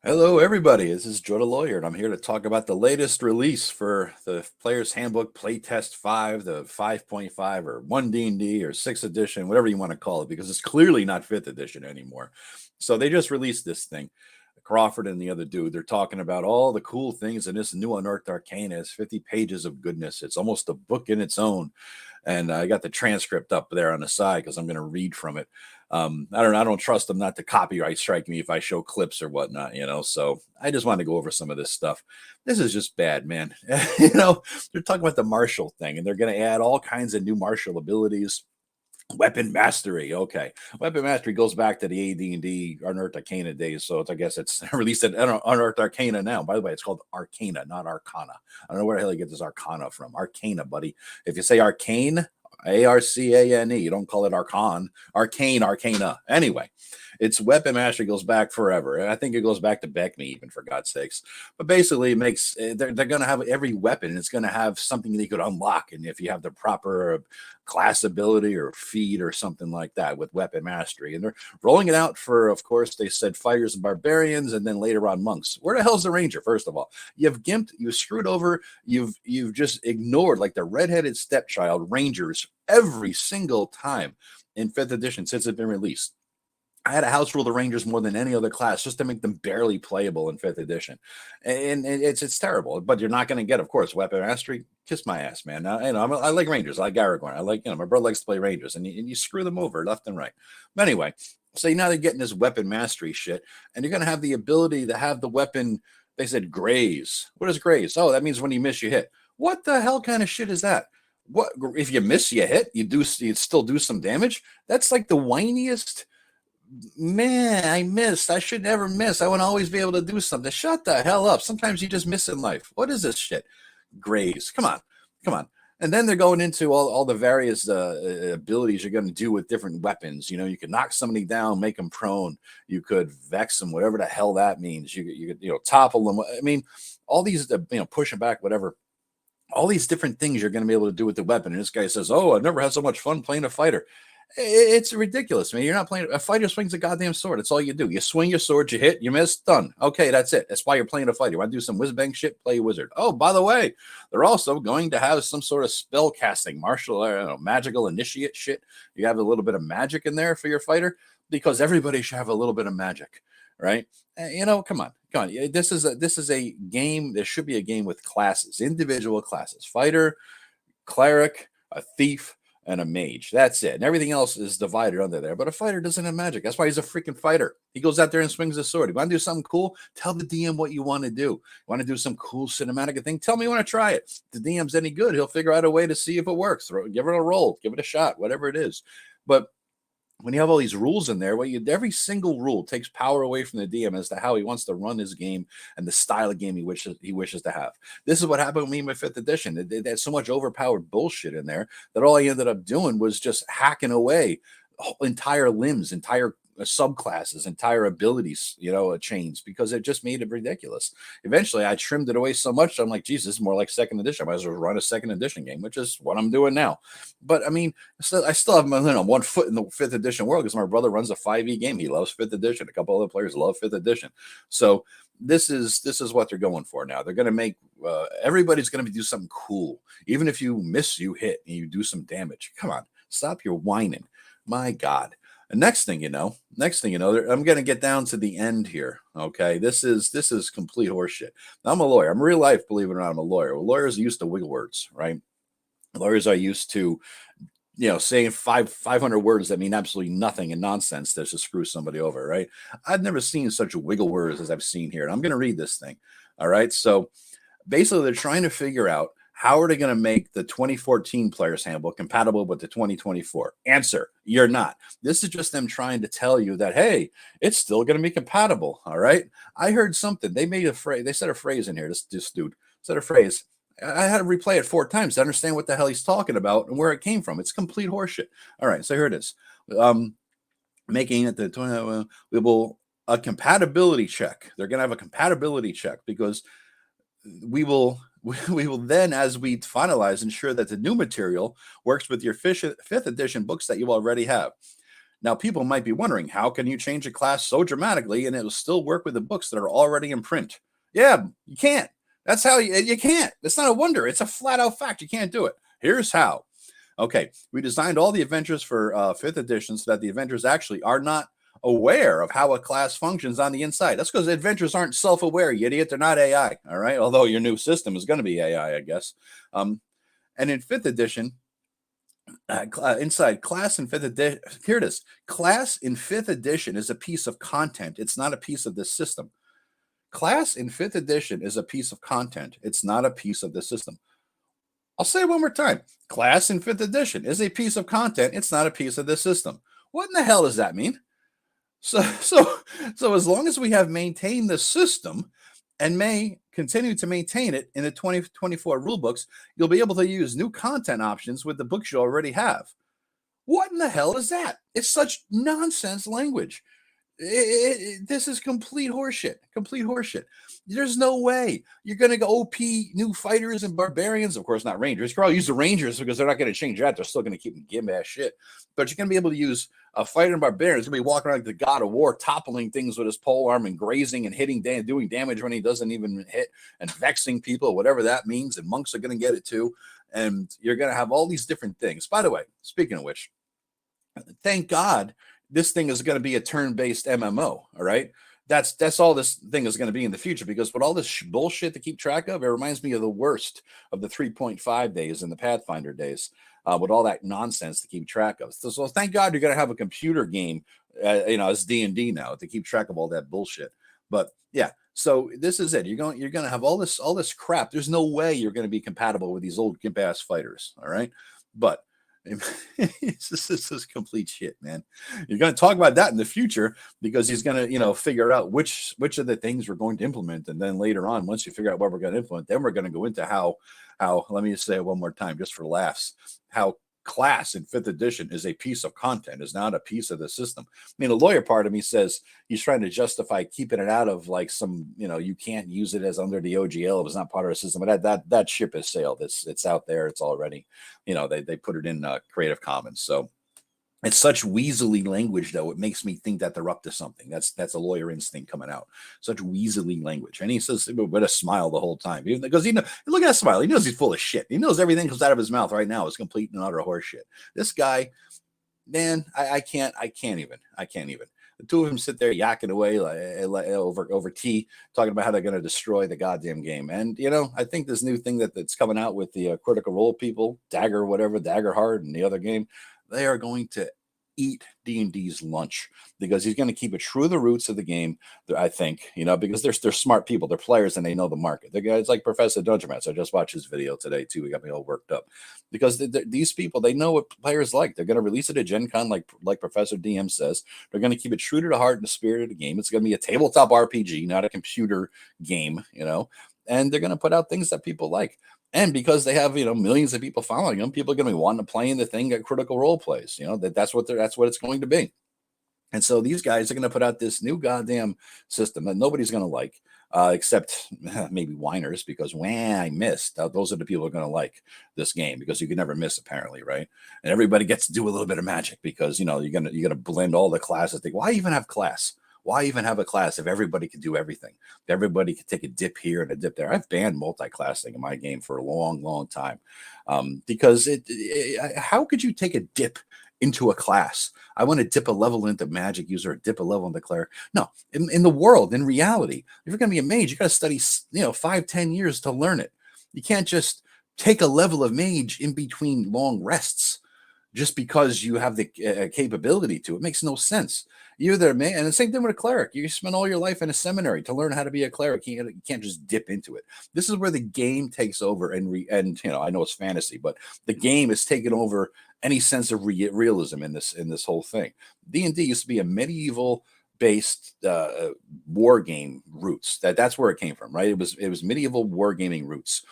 Hello, everybody. This is Joe the Lawyer, and I'm here to talk about the latest release for the Player's Handbook Playtest 5, the 5.5, or 1D&D, or 6th edition, whatever you want to call it, because it's clearly not 5th edition anymore. So they just released this thing. Crawford and the other dude, they're talking about all the cool things in this new Unearthed Arcana. It's 50 pages of goodness. It's almost a book in its own. And I got the transcript up there on the side because I'm going to read from it. I don't trust them not to copyright strike me if I show clips or whatnot. So I just want to go over some of this stuff. This is just bad, man. They're talking about the martial thing, and they're going to add all kinds of new martial abilities. Weapon mastery. Okay. Weapon mastery goes back to the AD&D Unearthed Arcana days. So I guess it's released at Unearthed Arcana now. By the way, it's called Arcana, not Arcana. I don't know where the hell you get this Arcana from. Arcana, buddy. If you say arcane, Arcane, you don't call it Archon. Arcana. Anyway, its weapon mastery goes back forever. And I think it goes back to Beckme, even, for God's sakes. But basically, it makes they're going to have every weapon, and it's going to have something they could unlock. And if you have the proper class ability or feat or something like that with weapon mastery, and they're rolling it out for, of course, they said fighters and barbarians, and then later on monks. Where the hell's the ranger? First of all, you've gimped, you've screwed over, you've just ignored, like the redheaded stepchild, rangers every single time in 5th edition since it's been released. I had a house rule the Rangers more than any other class just to make them barely playable in 5th edition. And it's terrible. But you're not going to get, of course, weapon mastery. Kiss my ass, man. Now, I like Rangers. I like Aragorn. I like, my brother likes to play Rangers. And you screw them over left and right. But anyway, so now they're getting this weapon mastery shit. And you're going to have the ability to have the weapon, they said, graze. What is graze? Oh, that means when you miss, you hit. What the hell kind of shit is that? What if you miss, you hit? You still do some damage? That's like the whiniest. Man, I missed. I should never miss. I want to always be able to do something. Shut the hell up. Sometimes you just miss in life. What is this shit? Graze. Come on. And then they're going into all the various abilities you're going to do with different weapons. You could knock somebody down, make them prone. You could vex them, whatever the hell that means. You could topple them. I mean, all these push them back, whatever. All these different things you're going to be able to do with the weapon. And this guy says, "Oh, I've never had so much fun playing a fighter." It's ridiculous, man. You're not playing. A fighter swings a goddamn sword. That's all you do. You swing your sword, you hit, you miss, done. Okay, that's it. That's why you're playing a fighter. You want to do some whiz bang shit? Play a wizard. Oh, by the way, they're also going to have some sort of spell casting, martial, magical initiate shit. You have a little bit of magic in there for your fighter because everybody should have a little bit of magic, right? Come on. This is a game. There should be a game with classes, individual classes: fighter, cleric, a thief, and a mage. That's it. And everything else is divided under there. But a fighter doesn't have magic. That's why he's a freaking fighter. He goes out there and swings a sword. You want to do something cool? Tell the DM what you want to do. You want to do some cool cinematic thing? Tell me you want to try it. If the DM's any good, he'll figure out a way to see if it works. Give it a roll. Give it a shot. Whatever it is. But when you have all these rules in there, every single rule takes power away from the DM as to how he wants to run his game and the style of game he wishes to have. This is what happened with me in my 5th edition. They had so much overpowered bullshit in there that all I ended up doing was just hacking away entire limbs, entire subclasses, entire abilities, chains, because it just made it ridiculous. Eventually, I trimmed it away so much, I'm like, Jesus, this is more like 2nd edition. I might as well run a 2nd edition game, which is what I'm doing now. But I mean, I still have one foot in the 5th edition world because my brother runs a 5e game. He loves 5th edition. A couple other players love 5th edition. So this is what they're going for now. They're going to make everybody's going to do something cool. Even if you miss, you hit and you do some damage. Come on, stop your whining. My God. And next thing you know, I'm going to get down to the end here. Okay, this is complete horseshit. Now, I'm a lawyer. I'm real life, believe it or not. I'm a lawyer. Well, lawyers are used to wiggle words, right? Lawyers are used to, saying 500 words that mean absolutely nothing and nonsense to screw somebody over, right? I've never seen such wiggle words as I've seen here. And I'm going to read this thing. All right. So basically, they're trying to figure out how are they going to make the 2014 Player's Handbook compatible with the 2024? Answer, you're not. This is just them trying to tell you that, hey, it's still going to be compatible, all right? I heard something. They made a phrase. They said a phrase in here. This dude said a phrase. I had to replay it 4 times to understand what the hell he's talking about and where it came from. It's complete horseshit. All right, so here it is. Making it the we will a compatibility check. They're going to have a compatibility check because we will then, as we finalize, ensure that the new material works with your 5th edition books that you already have. Now, people might be wondering, how can you change a class so dramatically and it will still work with the books that are already in print? Yeah, you can't. That's how you can't. It's not a wonder. It's a flat out fact. You can't do it. Here's how. Okay, we designed all the adventures for 5th edition so that the adventures actually are not aware of how a class functions on the inside. That's because adventures aren't self-aware, you idiot. They're not AI, all right? Although your new system is going to be AI, I guess. And in 5th edition, inside class in 5th edition, here it is. Class in 5th edition is a piece of content. It's not a piece of the system. Class in 5th edition is a piece of content. It's not a piece of the system. I'll say it one more time. Class in 5th edition is a piece of content. It's not a piece of the system. What in the hell does that mean? So as long as we have maintained the system and may continue to maintain it in the 2024 rulebooks, you'll be able to use new content options with the books you already have. What in the hell is that? It's such nonsense language. This is complete horseshit. Complete horseshit. There's no way you're going to go OP new fighters and barbarians. Of course, not rangers. You can probably use the rangers because they're not going to change that. They're still going to keep them gimp ass shit. But you're going to be able to use a fighter and barbarian. He's going to be walking around like the god of war, toppling things with his pole arm and grazing and hitting, doing damage when he doesn't even hit, and vexing people, whatever that means. And monks are going to get it too. And you're going to have all these different things. By the way, speaking of which, thank God this thing is going to be a turn-based MMO. All right. That's all this thing is going to be in the future, because with all this bullshit to keep track of, it reminds me of the worst of the 3.5 days and the Pathfinder days, with all that nonsense to keep track of. So thank God you're going to have a computer game, as D&D now, to keep track of all that bullshit. But yeah, so this is it. You're going to have all this crap. There's no way you're going to be compatible with these old gimp ass fighters. All right, but this is complete shit, man. You're going to talk about that in the future, because he's going to, figure out which of the things we're going to implement. And then later on, once you figure out what we're going to implement, then we're going to go into how, let me just say it one more time, just for laughs, how class in 5th edition is a piece of content, is not a piece of the system. I mean, the lawyer part of me says he's trying to justify keeping it out of like some, you can't use it as under the OGL if it's not part of the system. But that ship has sailed. It's out there. It's already, they put it in Creative Commons. So it's such weaselly language, though. It makes me think that they're up to something. That's a lawyer instinct coming out. Such weaselly language. And he says with a smile the whole time. Because look at that smile. He knows he's full of shit. He knows everything comes out of his mouth right now is complete and utter horse shit. This guy, man, I can't even. The two of them sit there yakking away over tea, talking about how they're going to destroy the goddamn game. And, I think this new thing that's coming out with the Critical Role people, Daggerheart and the other game, they are going to eat D&D's lunch, because he's going to keep it true to the roots of the game, I think, because they're smart people. They're players and they know the market. The guys like Professor Dungeon Master. I just watched his video today too. He got me all worked up, because these people, they know what players like. They're going to release it at Gen Con, like Professor DM says. They're going to keep it true to the heart and the spirit of the game. It's going to be a tabletop RPG, not a computer game, and they're going to put out things that people like. And because they have, millions of people following them, people are going to be wanting to play in the thing that Critical Role plays. That's what it's going to be. And so these guys are going to put out this new goddamn system that nobody's going to like, except maybe whiners, because I missed. Those are the people who are going to like this game, because you can never miss, apparently, right? And everybody gets to do a little bit of magic, because you're gonna blend all the classes. Why even have class? Why even have a class if everybody can do everything? If everybody can take a dip here and a dip there. I've banned multi-classing in my game for a long, long time, because how could you take a dip into a class? I want to dip a level into magic user, or dip a level into cleric. No, in the world, in reality, if you're going to be a mage, you got to study 5-10 years to learn it. You can't just take a level of mage in between long rests just because you have the capability to. It makes no sense. You're there, man. And the same thing with a cleric. You spend all your life in a seminary to learn how to be a cleric. You can't just dip into it. This is where the game takes over, and I know it's fantasy, but the game is taking over any sense of realism in this whole thing. D&D used to be a medieval based war game roots. That's where it came from, right? It was medieval wargaming roots.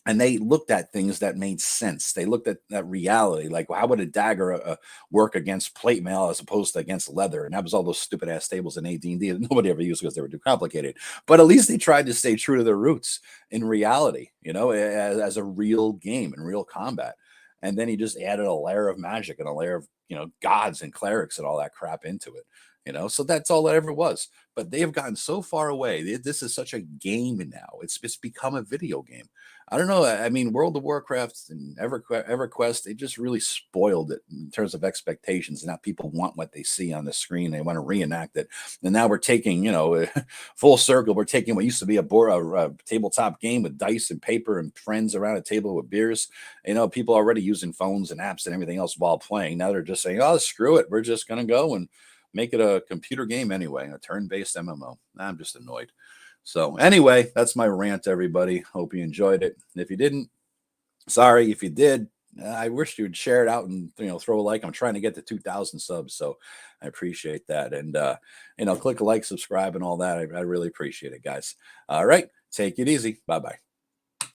And they looked at things that made sense. They looked at that reality, like, well, how would a dagger work against plate mail as opposed to against leather? And that was all those stupid ass tables in AD&D that nobody ever used because they were too complicated. But at least they tried to stay true to their roots in reality, as a real game and real combat. and then he just added a layer of magic and a layer of, gods and clerics and all that crap into it. So that's all that ever was. But they have gotten so far away. This is such a game now. It's become a video game. I don't know. I mean, World of Warcraft and EverQuest, they just really spoiled it in terms of expectations. Now people want what they see on the screen. They want to reenact it. And now we're taking, full circle. We're taking what used to be a tabletop game with dice and paper and friends around a table with beers. People already using phones and apps and everything else while playing. Now they're just saying, oh, screw it. We're just going to go and make it a computer game anyway, a turn-based MMO. I'm just annoyed. So anyway, that's my rant, everybody. Hope you enjoyed it. If you didn't, sorry. If you did, I wish you would share it out and throw a like. I'm trying to get to 2,000 subs, so I appreciate that. And click a like, subscribe, and all that. I really appreciate it, guys. All right, take it easy. Bye-bye.